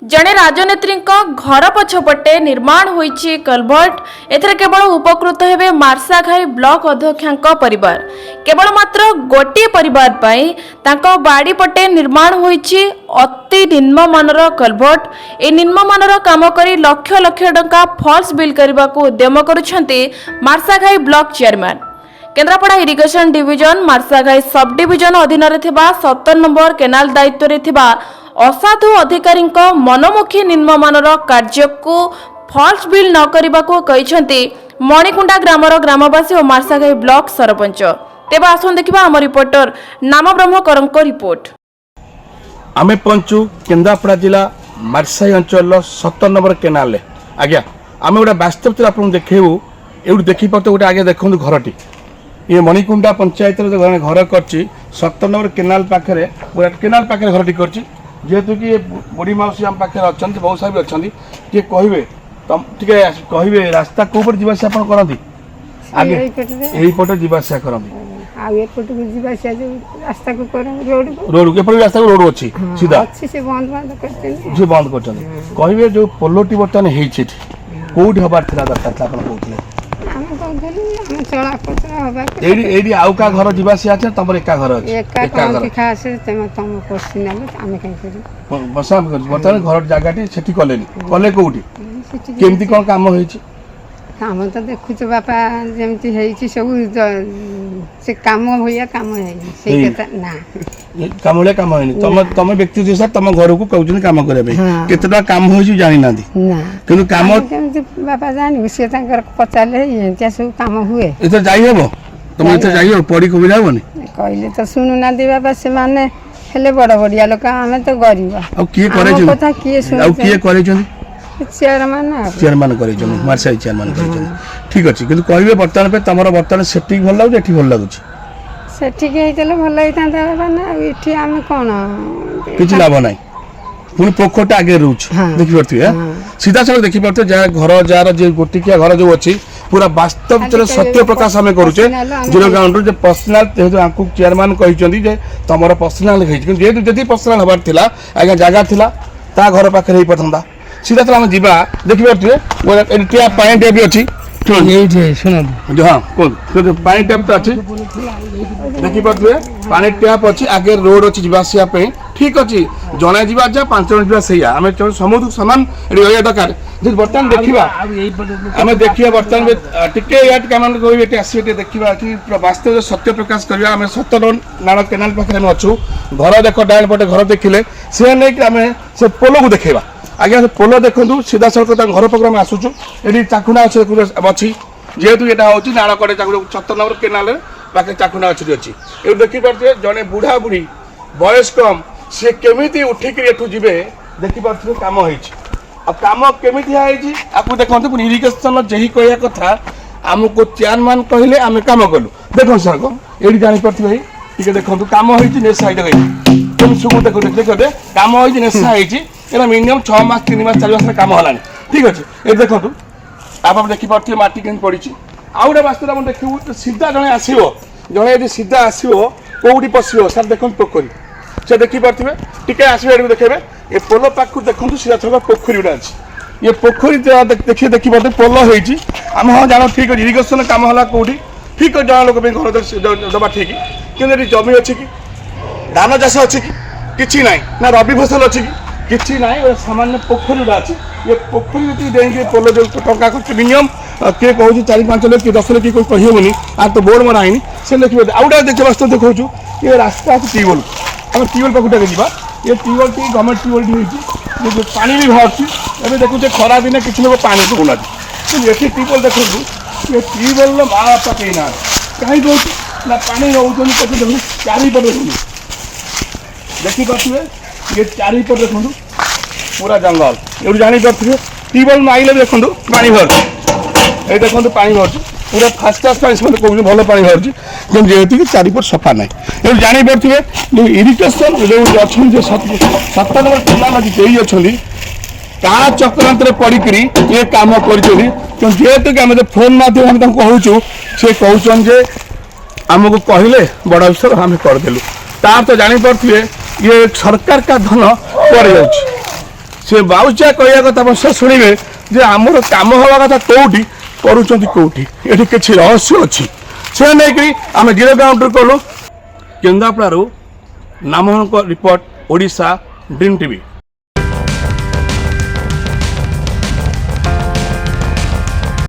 जड़े राजनेत्री घर पछपटे निर्माण होईछि कलभर्ट एथरे केवल उपकृत हेबे मार्साघाई ब्लॉक अध्यक्षांक परिवार केवल मात्र गोटे परिवार पाई तांको बाड़ी पटे निर्माण होईछि अति निम्नमानर कलभर्ट ए निम्नमानर काम करी लक्ष लक्ष टंका फॉल्स बिल करने को उद्यम करुछंती Marshaghai block chairman Kendrapara irrigation division Marshaghai sub division अधीन रे थिबा 70 नंबर केनाल दायित्व रे थिबा असाधु अधिकारी मनमुखी निम्नमानर कार्य को फॉल्स बिल न करने को कहिसेंती मणिकुंडा ग्रामर ग्रामवासी और मार्साघाई ब्लॉक सरपंच। तेबे आसन देखिबा हम रिपोर्टर नाम ब्रह्मकर रिपोर्ट। आमे पंचु केन्द्रापड़ा जिला मार्साई अंचल 70 नंबर केनाल आज्ञा आमे गोटे वास्तव चित्र आपको देखेबू एवं देखी पाते गोटे आगे देखो घरटी ये मणिकुंडा पंचायत घर कर 70 नंबर केनाल पाखे गोटे केनाल पाखे घरटी कर जेहेतु कि बुढ़ी मौसी आम पाखे अच्छा बहुत सारा भी अच्छा टे कहे कहे रास्ता कौ पटे जावासा करती आगे यही पटे जावासा करती रोड एपट रास्ता रोड अच्छी सीधा बंद कर कहे जो पोलोटी बर्तमान होती कौटी हबार दरकार कहते आउ का घर जीवासी अच्छे तुम एका घर बर्तमान घर जगह से कले कले कौटी केमती कौन काम काम तो देखुच बापा जमी सब से काम भैया काम ना काम भाया काम है तुम व्यक्ति हिसाब तुम घर को कहते काम करने केतटा काम हो जानी ना कि काम बापा जान सी पचारे सब काम हुए इधर जाई हम तुम इधर जाई पढ़ी सुविधा हेनी कहले तो शुणुना बापा से माने हेले बड़ बड़िया लोक आम तो गरीब किए करे चेयरमैन मार्साई चेयरमैन ठीक अच्छे कि कहे बर्तमान पे तुम बर्तमान सेठी भल लगे ये भल लगुच सेठी भल होती आम कौन किसी लाभ ना पुणी पोखरटा आगे रोच देखिपे सीधा साल देखिपे जहाँ घर जार जो गोटिकिया घर जो अच्छी पूरा वास्तव सत्य प्रकाश आम करुचे जीरो ग्राउंड पर्सनाल जेहतु चेयरमैन कहते तुम पर्सनाल जेहतु जी पर्सनाल हबार था आज्ञा जगह था ता घर पाखे हो पाता सीधा चला आम जा देखिपे टैप पानी टैप भी अच्छी हाँ कौन पानी टैप तो अच्छी देखिपे पानी टैप अच्छी आगे रोड अच्छी जावासिया ठीक अच्छी जड़े जा 5 जन जा से आम समूह सामान रहा दरकार बर्तमान देखा आम देखिए बर्तमान टे आसवे देखा कि वास्तव सत्य प्रकाश करवा आम 70 नाल केनाल पाखे अच्छू घर देख डायल पटे घर देखिले से नहीं आम से पोल को देखा आज्ञा से पोल देखूँ सीधा सड़क घर पाखे आम आसुचु ये चाकुना अच्छी जेहेतु यहाँ हूँ नाड़ कड़े 70 नंबर केनाल पाखे चाकुना अच्छी अच्छी ये देखिपे जड़े बुढ़ा बुढ़ी बयस कम सी केमी उठिक जी देखिपे कम काम केमी आपको देखते इरिगेशन जही कह कथा आमको चेयरमैन कहले आम कम कलु देख सर ये जापे ये देखो कम हो साइड सब देखते कम हो नेशा होना मिनिमम 6 मास 3 मास 4 मास कम होलानी ठीक अच्छे ये देखो आप देखिपे माटी के पड़ी आउ गए वास्तव देखू सीधा जड़े आसो जड़े सीधा आसो कौटी पशो सर देखो पोखरी से देखिपे टी आसवे देखे ये पोल पाक देखो सीधा थोड़ा पोखरी गुड़ा अच्छी ये पोखरी देखिए देखिए पोल होती आम हाँ जान ठीक अच्छे इरिगेशन कम है कौटी ठीक जन लोक घर दबा ठीक कि जमी अच्छी कि धान चाष अच्छी कि ना ना रबी फसल अच्छी कि ना सामान्य पोखरी गुड़ा अच्छी ये पोखरी डेंगे पोल जो टंका खर्च मिनिमम किए कहूँ 4-5 लाख कि 10 लाख किए कहीहनी आ तो बोर्ड मरा है से देखिए आउटा देखिए वास्तव देखो ये रास्ता अच्छे ट्यूबवेल आम ट्यूबवेल पाखुटा जा ये ट्यूबवेल टी गवर्नमेंट ट्यूबवेल होती पानी भी बाहर एवं देखुचे खरा दिन किसी लोग पानी पकड़ा ये ट्यूबवेल देखो ये ट्यूबवेल माँ बापा कहीं ना कहीं रोचे ना पानी रोचे देखो चारिपटे देखिपे ये चारिपट देखो पूरा जंगल ये जापे ट्यूबवेल माइले देखो पानी भर ये देखो पानी भर पूरा फास्ट फास्ट पानी कौन भल पानी भर जेहेतु कि चारिपट सफा ना ये जापे जो इरिगेशन जो अच्छा 70 नंबर केनाल अच्छी क्या चक्रांत पड़क ये कम कर जेहेतु कि आम फोन माध्यम कहूँ सी कहते आमको कहले बड़ अफसर आम करदेलु तार तो जापे ये सरकार का धन पड़ जा ସେ ବାଉଚିଆ କହିବା କଥା ଆପଣ ସେ ଶୁଣିବେ ଯେ ଆମର କାମ ହେବା କଥା କୋଉଠି କରୁଛନ୍ତି କୋଉଠି ଏଠି କିଛି ରହସ୍ୟ ଅଛି ସେ ନେଇକରି ଆମେ ଜିରୋ କାଉଣ୍ଟର କଲୁ କେନ୍ଦ୍ରାପଡ଼ାରୁ ନାମଙ୍କ ରିପୋର୍ଟ ଓଡ଼ିଶା ଡ୍ରିମ୍ ଟିଭି।